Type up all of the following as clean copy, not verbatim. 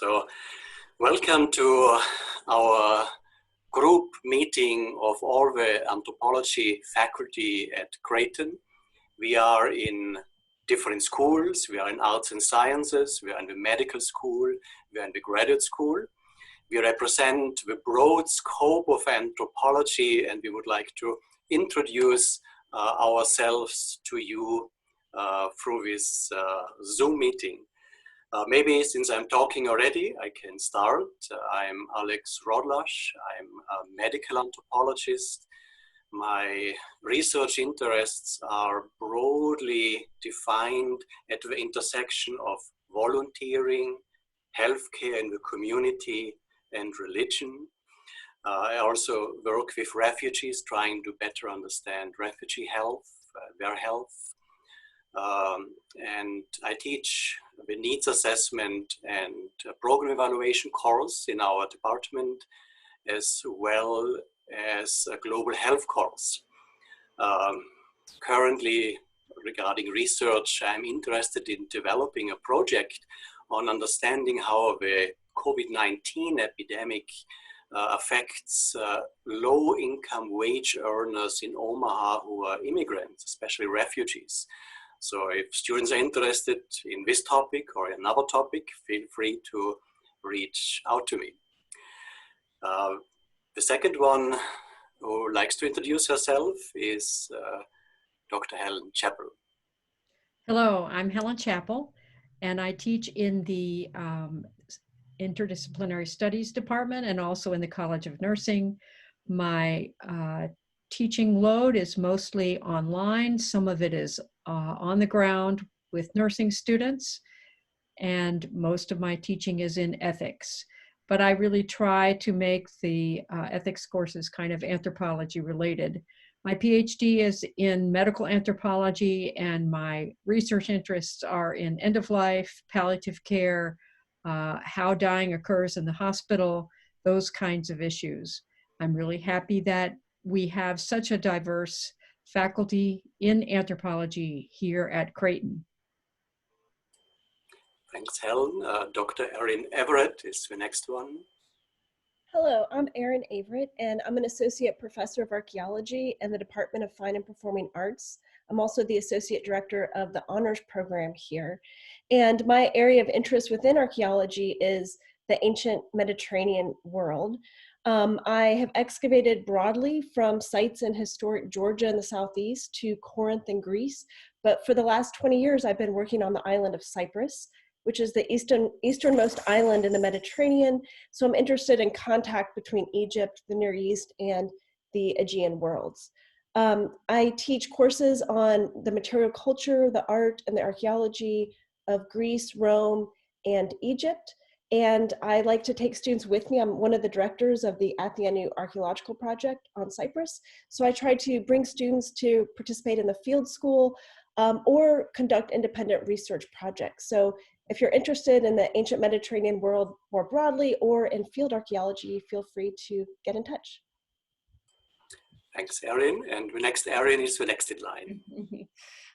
So, welcome to our group meeting of all the anthropology faculty at Creighton. We are in different schools. We are in arts and sciences. We are in the medical school. We are in the graduate school. We represent the broad scope of anthropology, and we would like to introduce ourselves to you through this Zoom meeting. Maybe since I'm talking already, I can start. I'm Alex Rodlash. I'm a medical anthropologist. My research interests are broadly defined at the intersection of volunteering, healthcare in the community, and religion. I also work with refugees, trying to better understand refugee health, their health. And I teach the needs assessment and program evaluation course in our department, as well as a global health course. Currently, regarding research, I'm interested in developing a project on understanding how the COVID-19 epidemic affects low-income wage earners in Omaha who are immigrants, especially refugees. So if students are interested in this topic or another topic, feel free to reach out to me. The second one who likes to introduce herself is Dr. Helen Chappell. Hello, I'm Helen Chappell, and I teach in the Interdisciplinary Studies Department and also in the College of Nursing. My teaching load is mostly online. Some of it is on the ground with nursing students, and most of my teaching is in ethics. But I really try to make the ethics courses kind of anthropology related. My PhD is in medical anthropology, and my research interests are in end of life, palliative care, how dying occurs in the hospital, those kinds of issues. I'm really happy that we have such a diverse faculty in anthropology here at Creighton. Thanks, Helen. Dr. Erin Everett is the next one. Hello, I'm Erin Everett, and I'm an associate professor of archaeology in the Department of Fine and Performing Arts. I'm also the associate director of the honors program here. And my area of interest within archaeology is the ancient Mediterranean world. I have excavated broadly from sites in historic Georgia in the southeast to Corinth in Greece. But for the last 20 years, I've been working on the island of Cyprus, which is the easternmost island in the Mediterranean. So I'm interested in contact between Egypt, the Near East, and the Aegean worlds. I teach courses on the material culture, the art, and the archaeology of Greece, Rome, and Egypt. And I like to take students with me. I'm one of the directors of the Creighton U archaeological project on Cyprus. So I try to bring students to participate in the field school or conduct independent research projects. So if you're interested in the ancient Mediterranean world more broadly or in field archaeology, feel free to get in touch. Thanks, Erin. And the next Erin is the next in line.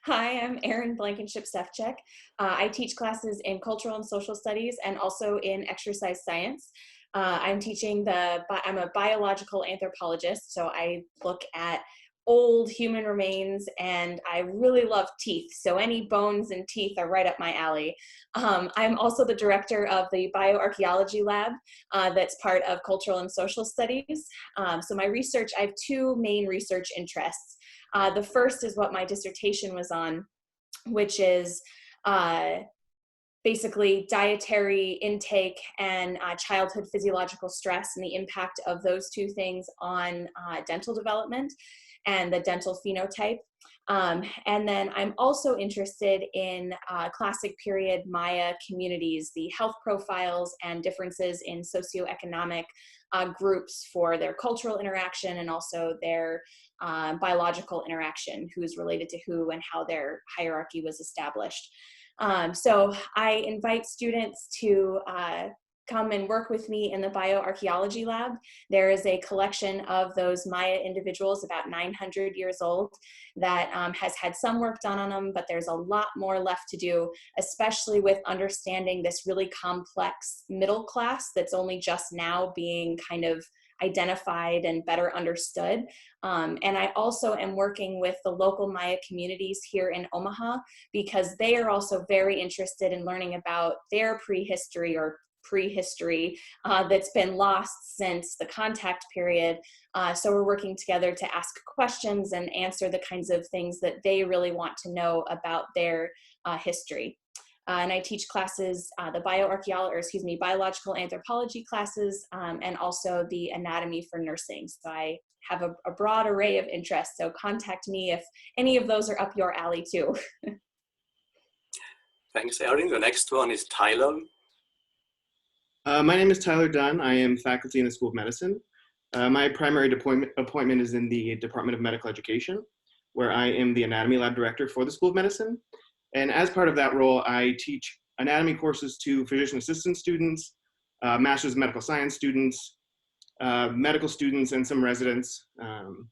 Hi, I'm Erin Blankenship-Stefchek. I teach classes in cultural and social studies and also in exercise science. I'm a biological anthropologist, so I look at old human remains, and I really love teeth. So any bones and teeth are right up my alley. I'm also the director of the bioarchaeology lab that's part of cultural and social studies. So my research, I have two main research interests. The first is what my dissertation was on, which is basically dietary intake and childhood physiological stress and the impact of those two things on dental development and the dental phenotype. And then I'm also interested in classic period Maya communities, the health profiles and differences in socioeconomic groups for their cultural interaction and also their biological interaction, who's related to who and how their hierarchy was established. So I invite students to come and work with me in the bioarchaeology lab. There is a collection of those Maya individuals, about 900 years old, that has had some work done on them, but there's a lot more left to do, especially with understanding this really complex middle class that's only just now being kind of identified and better understood. And I also am working with the local Maya communities here in Omaha, because they are also very interested in learning about their prehistory that's been lost since the contact period. So we're working together to ask questions and answer the kinds of things that they really want to know about their history. And I teach classes, the biological anthropology classes, and also the anatomy for nursing. So I have a broad array of interests, so contact me if any of those are up your alley too. Thanks, Erin. The next one is Tyler. My name is Tyler Dunn. I am faculty in the School of Medicine. My primary appointment is in the Department of Medical Education, where I am the anatomy lab director for the School of Medicine. And as part of that role, I teach anatomy courses to physician assistant students, master's of medical science students, medical students, and some residents. And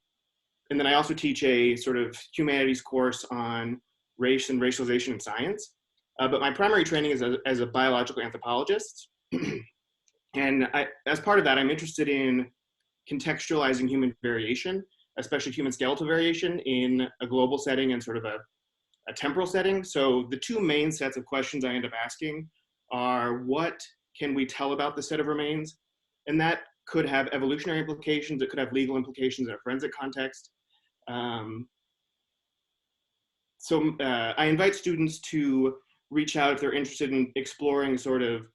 then I also teach a sort of humanities course on race and racialization in science. But my primary training is as a biological anthropologist. And as part of that, I'm interested in contextualizing human variation, especially human skeletal variation in a global setting and sort of a temporal setting. So the two main sets of questions I end up asking are, what can we tell about the set of remains? And that could have evolutionary implications, it could have legal implications in a forensic context. So I invite students to reach out if they're interested in exploring sort of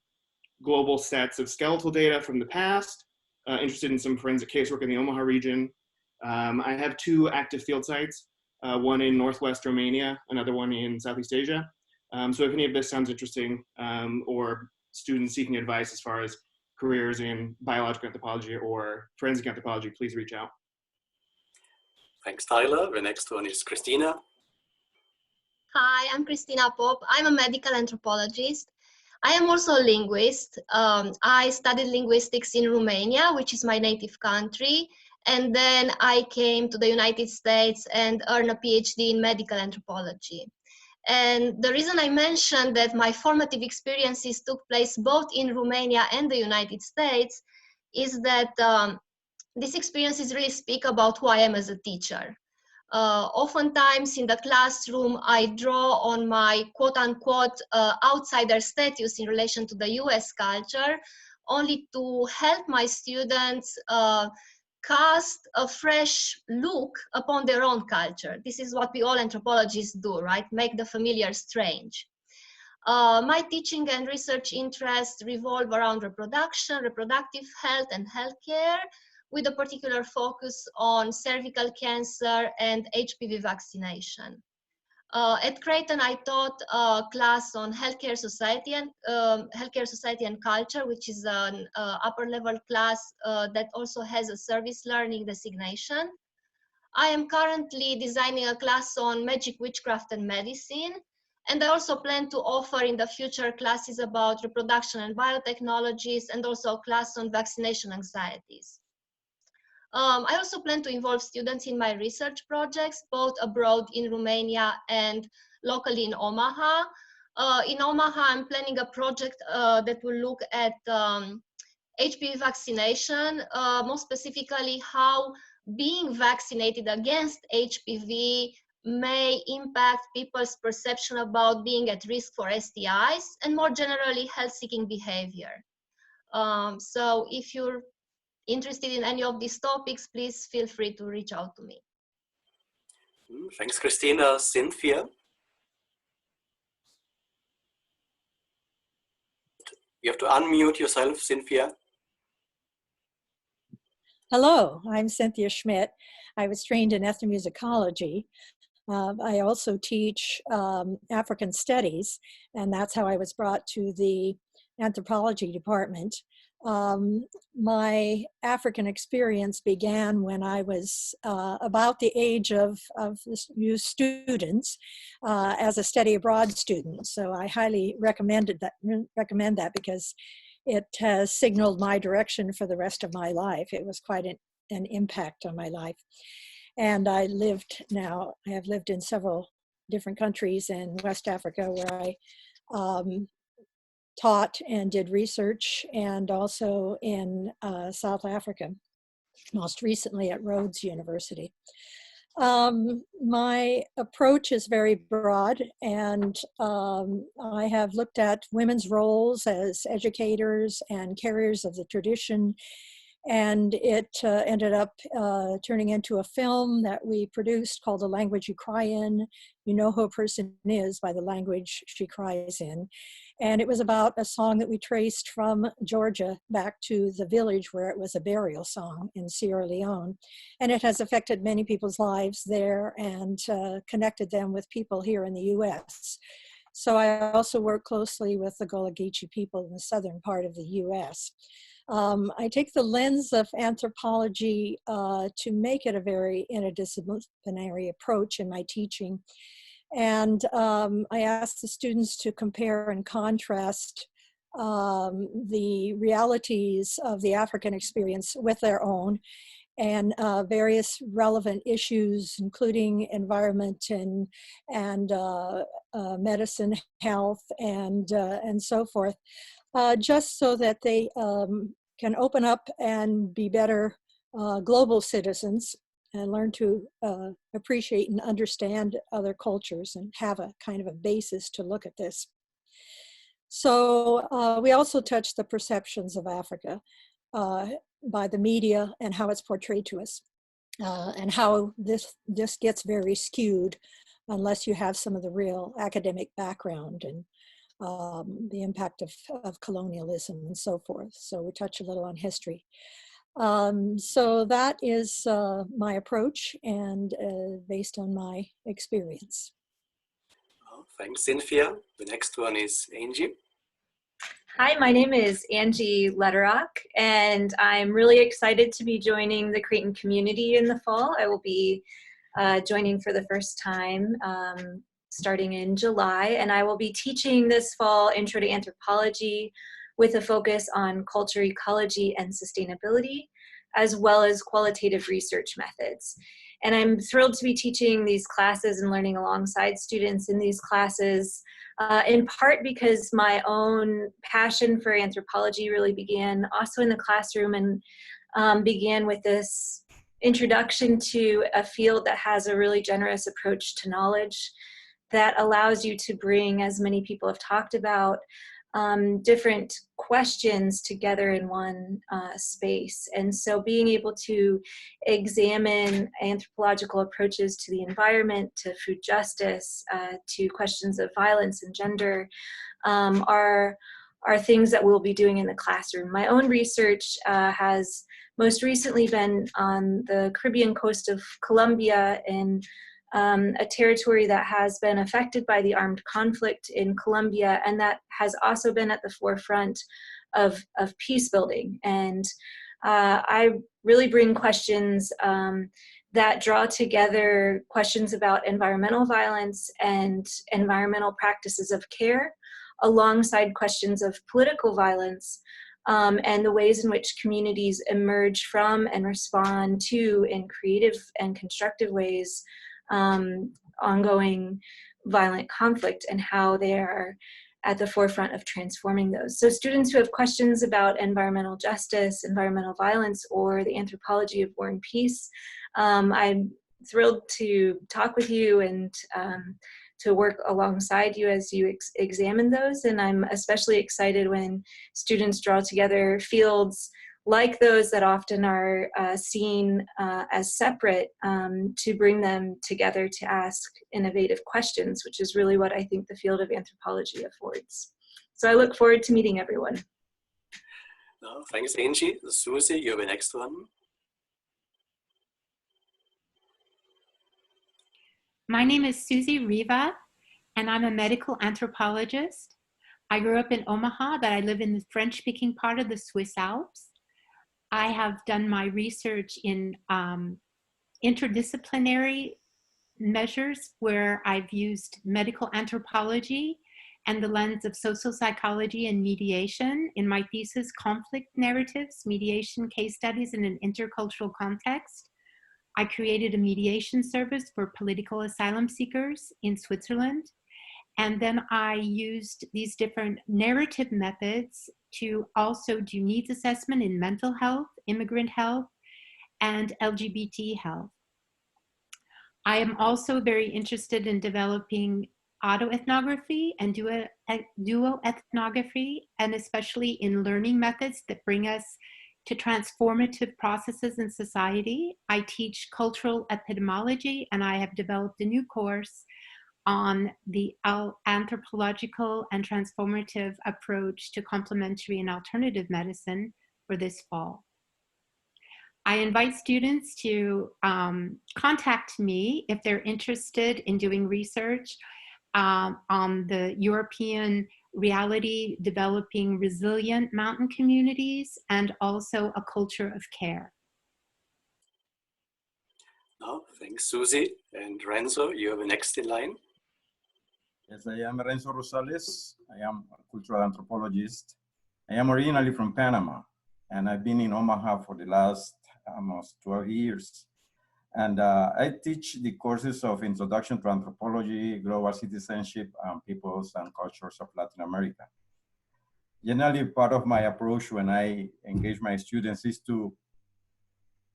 global sets of skeletal data from the past, interested in some forensic casework in the Omaha region. I have two active field sites, one in Northwest Romania, another one in Southeast Asia. So if any of this sounds interesting, or students seeking advice as far as careers in biological anthropology or forensic anthropology, please reach out. Thanks, Tyler. The next one is Christina. Hi, I'm Christina Pop. I'm a medical anthropologist. I am also a linguist. I studied linguistics in Romania, which is my native country. And then I came to the United States and earned a PhD in medical anthropology. And the reason I mentioned that my formative experiences took place both in Romania and the United States is that these experiences really speak about who I am as a teacher. Oftentimes in the classroom, I draw on my quote-unquote outsider status in relation to the US culture, only to help my students cast a fresh look upon their own culture. This is what we all anthropologists do, right? Make the familiar strange. My teaching and research interests revolve around reproduction, reproductive health, and healthcare, with a particular focus on cervical cancer and HPV vaccination. At Creighton, I taught a class on healthcare society and culture, which is an upper level class that also has a service learning designation. I am currently designing a class on magic, witchcraft, and medicine. And I also plan to offer in the future classes about reproduction and biotechnologies, and also a class on vaccination anxieties. I also plan to involve students in my research projects, both abroad in Romania and locally in Omaha. In Omaha, I'm planning a project that will look at HPV vaccination, more specifically how being vaccinated against HPV may impact people's perception about being at risk for STIs and more generally health-seeking behavior. So if you're interested in any of these topics, please feel free to reach out to me. Thanks, Christina. Cynthia? You have to unmute yourself, Cynthia. Hello, I'm Cynthia Schmidt. I was trained in ethnomusicology. I also teach African studies, and that's how I was brought to the anthropology department. My African experience began when I was about the age of you students as a study abroad student. So I highly recommend that because it has signaled my direction for the rest of my life. It was quite an impact on my life. And I have lived in several different countries in West Africa where I taught and did research, and also in South Africa, most recently at Rhodes University. My approach is very broad, and I have looked at women's roles as educators and carriers of the tradition, and it ended up turning into a film that we produced called The Language You Cry In. You know who a person is by the language she cries in. And it was about a song that we traced from Georgia back to the village where it was a burial song in Sierra Leone. And it has affected many people's lives there and connected them with people here in the US. So I also work closely with the Gullah Geechee people in the southern part of the US. I take the lens of anthropology to make it a very interdisciplinary approach in my teaching. And I ask the students to compare and contrast the realities of the African experience with their own, and various relevant issues, including environment and medicine, health, and so forth, just so that they can open up and be better global citizens and learn to appreciate and understand other cultures and have a kind of a basis to look at this. So we also touch the perceptions of Africa by the media and how it's portrayed to us, and how this gets very skewed unless you have some of the real academic background and the impact of colonialism and so forth. So we touch a little on history. So that is my approach, and based on my experience. Well, thanks, Cynthia. The next one is Angie. Hi, my name is Angie Letterock, and I'm really excited to be joining the Creighton community in the fall. I will be joining for the first time starting in July, and I will be teaching this fall Intro to Anthropology with a focus on culture, ecology, and sustainability, as well as qualitative research methods. And I'm thrilled to be teaching these classes and learning alongside students in these classes, in part because my own passion for anthropology really began also in the classroom, and began with this introduction to a field that has a really generous approach to knowledge that allows you to bring, as many people have talked about, different questions together in one space. And so being able to examine anthropological approaches to the environment, to food justice, to questions of violence and gender are things that we'll be doing in the classroom. My own research has most recently been on the Caribbean coast of Colombia, in a territory that has been affected by the armed conflict in Colombia, and that has also been at the forefront of peace building. And I really bring questions that draw together questions about environmental violence and environmental practices of care, alongside questions of political violence, and the ways in which communities emerge from and respond to, in creative and constructive ways, ongoing violent conflict, and how they are at the forefront of transforming those. So students who have questions about environmental justice, environmental violence, or the anthropology of war and peace, I'm thrilled to talk with you and to work alongside you as you examine those. And I'm especially excited when students draw together fields like those that often are seen as separate, to bring them together to ask innovative questions, which is really what I think the field of anthropology affords. So I look forward to meeting everyone. No, thanks, Angie. Susie, you're the next one. My name is Susie Riva, and I'm a medical anthropologist. I grew up in Omaha, but I live in the French-speaking part of the Swiss Alps. I have done my research in interdisciplinary measures where I've used medical anthropology and the lens of social psychology and mediation. In my thesis, Conflict Narratives, Mediation Case Studies in an Intercultural Context, I created a mediation service for political asylum seekers in Switzerland. And then I used these different narrative methods to also do needs assessment in mental health, immigrant health, and LGBT health. I am also very interested in developing autoethnography and dual ethnography, and especially in learning methods that bring us to transformative processes in society. I teach cultural epistemology, and I have developed a new course on the anthropological and transformative approach to complementary and alternative medicine for this fall. I invite students to contact me if they're interested in doing research on the European reality, developing resilient mountain communities, and also a culture of care. Oh, thanks, Susie. And Renzo, you have the next in line. Yes, I am Renzo Rosales. I am a cultural anthropologist. I am originally from Panama, and I've been in Omaha for the last almost 12 years. And I teach the courses of Introduction to Anthropology, Global Citizenship, and Peoples and Cultures of Latin America. Generally, part of my approach when I engage my students is to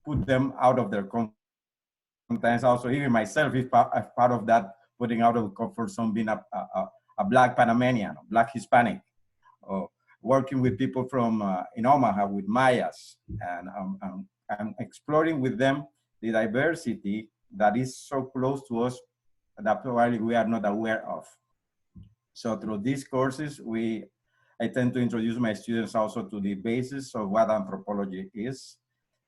put them out of their comfort. Sometimes also even myself is part of that, putting out of the comfort zone, being a Black Panamanian, Black Hispanic, or working with people from in Omaha with Mayas, and I'm exploring with them the diversity that is so close to us that probably we are not aware of. So through these courses, I tend to introduce my students also to the basis of what anthropology is,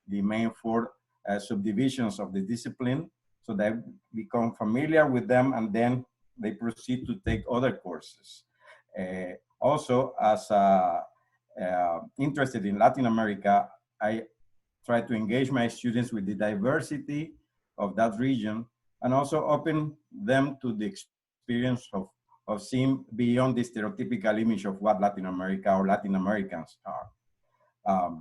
the main four subdivisions of the discipline, so they become familiar with them, and then they proceed to take other courses. Also, as interested in Latin America, I try to engage my students with the diversity of that region, and also open them to the experience of seeing beyond the stereotypical image of what Latin America or Latin Americans are.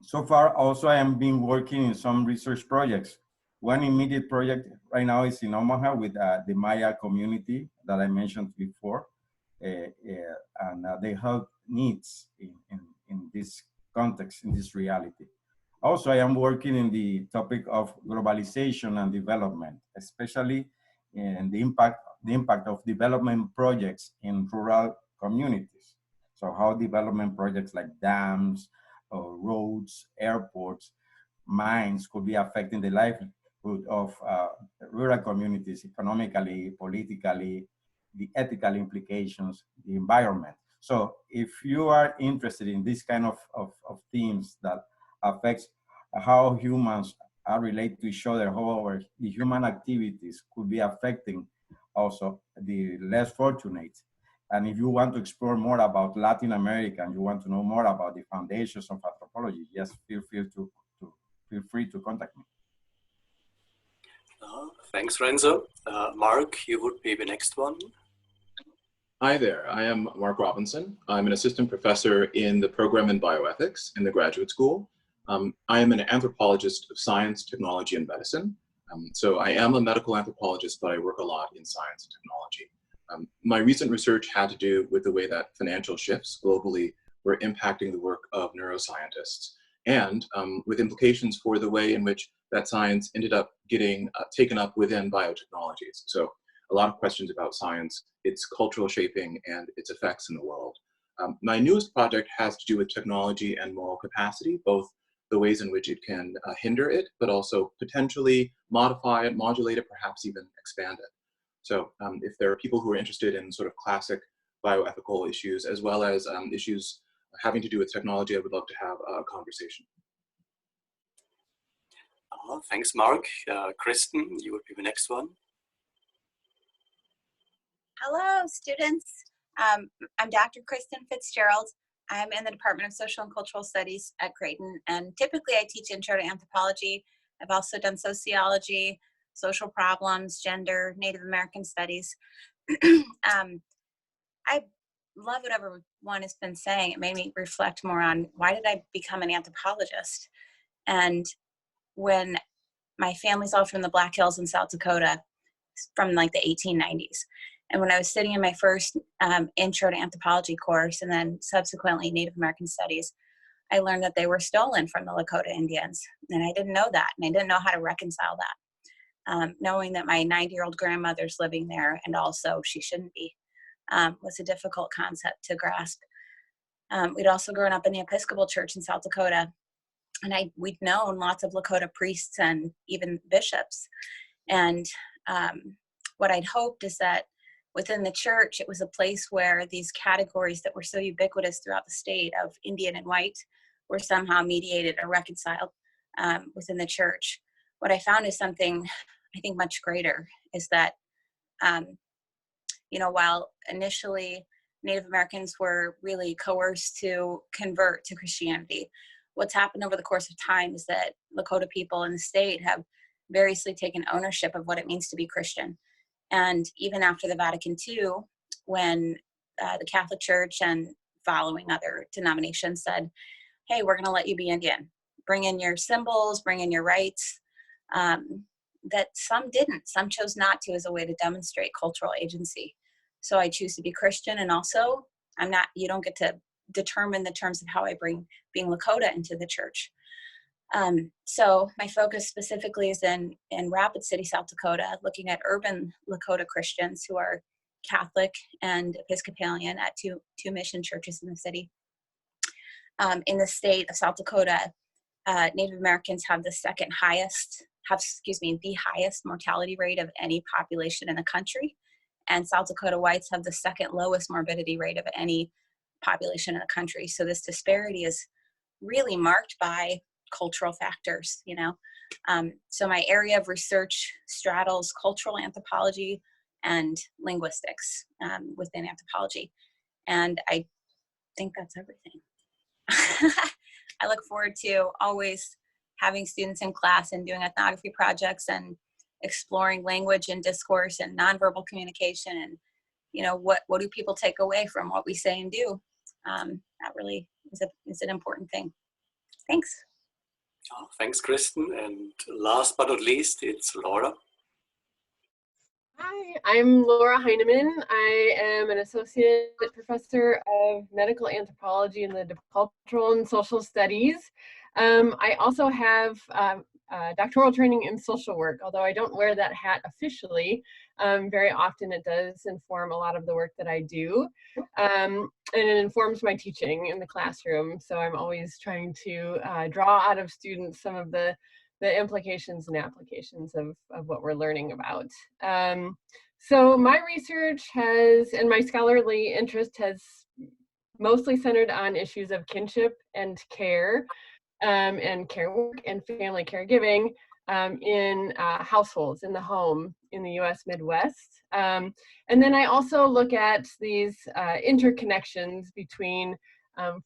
So far, also, I am been working in some research projects. One immediate project right now is in Omaha with the Maya community that I mentioned before, and they have needs in this context, in this reality. Also, I am working in the topic of globalization and development, especially in the impact of development projects in rural communities. So how development projects like dams, roads, airports, mines could be affecting the livelihood of rural communities economically, politically, the ethical implications, the environment. So if you are interested in this kind of themes that affects how humans are related to each other, however, the human activities could be affecting also the less fortunate. And if you want to explore more about Latin America and you want to know more about the foundations of anthropology, just feel free to contact me. Thanks, Renzo. Mark, you would be the next one. Hi there, I am Mark Robinson. I'm an assistant professor in the program in bioethics in the graduate school. I am an anthropologist of science, technology, and medicine. So I am a medical anthropologist, but I work a lot in science and technology. My recent research had to do with the way that financial shifts globally were impacting the work of neuroscientists, and with implications for the way in which that science ended up getting taken up within biotechnologies. So a lot of questions about science, its cultural shaping, and its effects in the world. My newest project has to do with technology and moral capacity, both the ways in which it can hinder it, but also potentially modify it, modulate it, perhaps even expand it. So if there are people who are interested in sort of classic bioethical issues, as well as issues having to do with technology, I would love to have a conversation. Thanks, Mark. Kristen, you would be the next one. Hello, students. I'm Dr. Kristen Fitzgerald. I'm in the Department of Social and Cultural Studies at Creighton, and typically I teach Intro to Anthropology. I've also done sociology, social problems, gender, Native American studies. I love what everyone has been saying. It made me reflect more on why did I become an anthropologist? And when my family's all from the Black Hills in South Dakota from like the 1890s. And when I was sitting in my first intro to anthropology course and then subsequently Native American studies, I learned that they were stolen from the Lakota Indians. And I didn't know that. And I didn't know how to reconcile that. Knowing that my 90-year-old grandmother's living there and also she shouldn't be was a difficult concept to grasp. We'd also grown up in the Episcopal Church in South Dakota. And we'd known lots of Lakota priests and even bishops. And what I'd hoped is that within the church, it was a place where these categories that were so ubiquitous throughout the state of Indian and white were somehow mediated or reconciled within the church. What I found is something I think much greater, is that, while initially Native Americans were really coerced to convert to Christianity, what's happened over the course of time is that Lakota people in the state have variously taken ownership of what it means to be Christian. And even after the Vatican II, when the Catholic Church and following other denominations said, hey, we're going to let you be Indian, bring in your symbols, bring in your rights, that some didn't. Some chose not to as a way to demonstrate cultural agency. So I choose to be Christian, and also you don't get to determine the terms of how I bring being Lakota into the church. So my focus specifically is in Rapid City, South Dakota, looking at urban Lakota Christians who are Catholic and Episcopalian at two mission churches in the city. In the state of South Dakota, Native Americans have the highest mortality rate of any population in the country. And South Dakota whites have the second lowest morbidity rate of any population in the country. So this disparity is really marked by cultural factors, So my area of research straddles cultural anthropology and linguistics within anthropology. And I think that's everything. I look forward to always having students in class and doing ethnography projects and exploring language and discourse and nonverbal communication and, what do people take away from what we say and do? That really is an important thing. Thanks. Oh, thanks, Kristen. And last but not least, it's Laura. Hi, I'm Laura Heineman. I am an associate professor of medical anthropology in the cultural and social studies. I also have doctoral training in social work, although I don't wear that hat officially. Very often it does inform a lot of the work that I do. And it informs my teaching in the classroom. So I'm always trying to draw out of students some of the implications and applications of what we're learning about. So my research and my scholarly interest has mostly centered on issues of kinship and care work and family caregiving in households, in the home, in the US Midwest. And then I also look at these interconnections between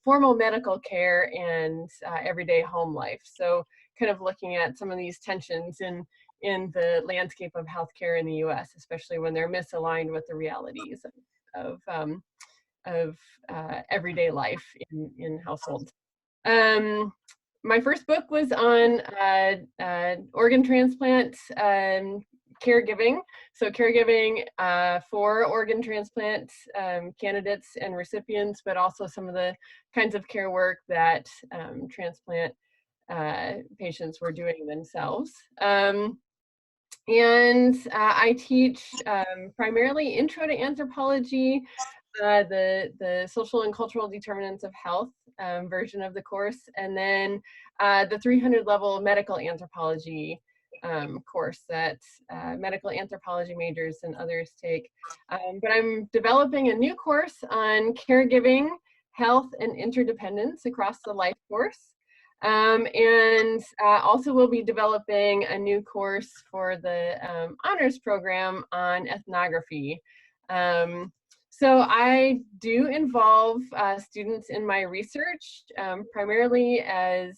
formal medical care and everyday home life. So kind of looking at some of these tensions in the landscape of healthcare in the US, especially when they're misaligned with the realities of everyday life in households. My first book was on organ transplant caregiving. So caregiving for organ transplant candidates and recipients, but also some of the kinds of care work that transplant patients were doing themselves. And I teach primarily Intro to Anthropology, the social and cultural determinants of health version of the course, and then the 300 level medical anthropology course that medical anthropology majors and others take. But I'm developing a new course on caregiving, health, and interdependence across the life course. And also we'll be developing a new course for the honors program on ethnography. So I do involve students in my research, primarily as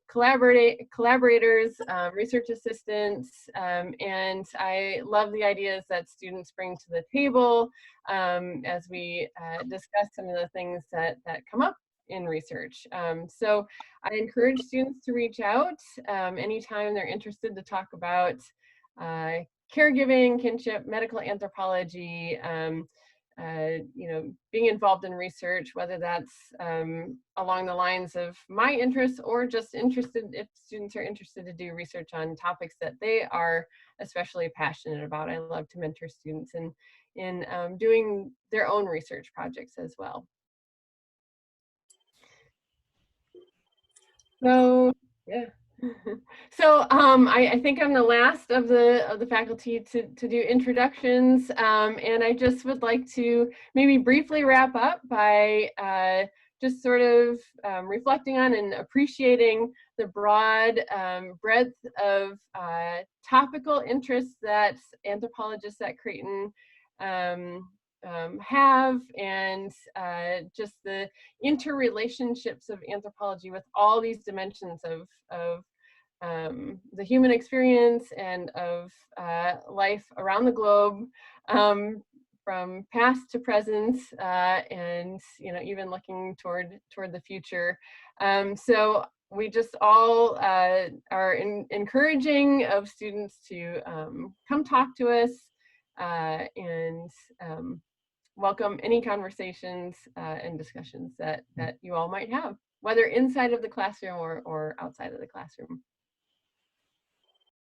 collaborators, research assistants, and I love the ideas that students bring to the table as we discuss some of the things that come up in research. So I encourage students to reach out anytime they're interested to talk about caregiving, kinship, medical anthropology, you know, being involved in research, whether that's along the lines of my interests or just interested, if students are interested to do research on topics that they are especially passionate about. I love to mentor students in doing their own research projects as well. So, yeah. So I think I'm the last of the faculty to do introductions, and I just would like to maybe briefly wrap up by just sort of reflecting on and appreciating the broad breadth of topical interests that anthropologists at Creighton have, and just the interrelationships of anthropology with all these dimensions of the human experience and of life around the globe, from past to present, and you know, even looking toward the future. So we just all are encouraging of students to come talk to us and welcome any conversations and discussions that you all might have, whether inside of the classroom or outside of the classroom.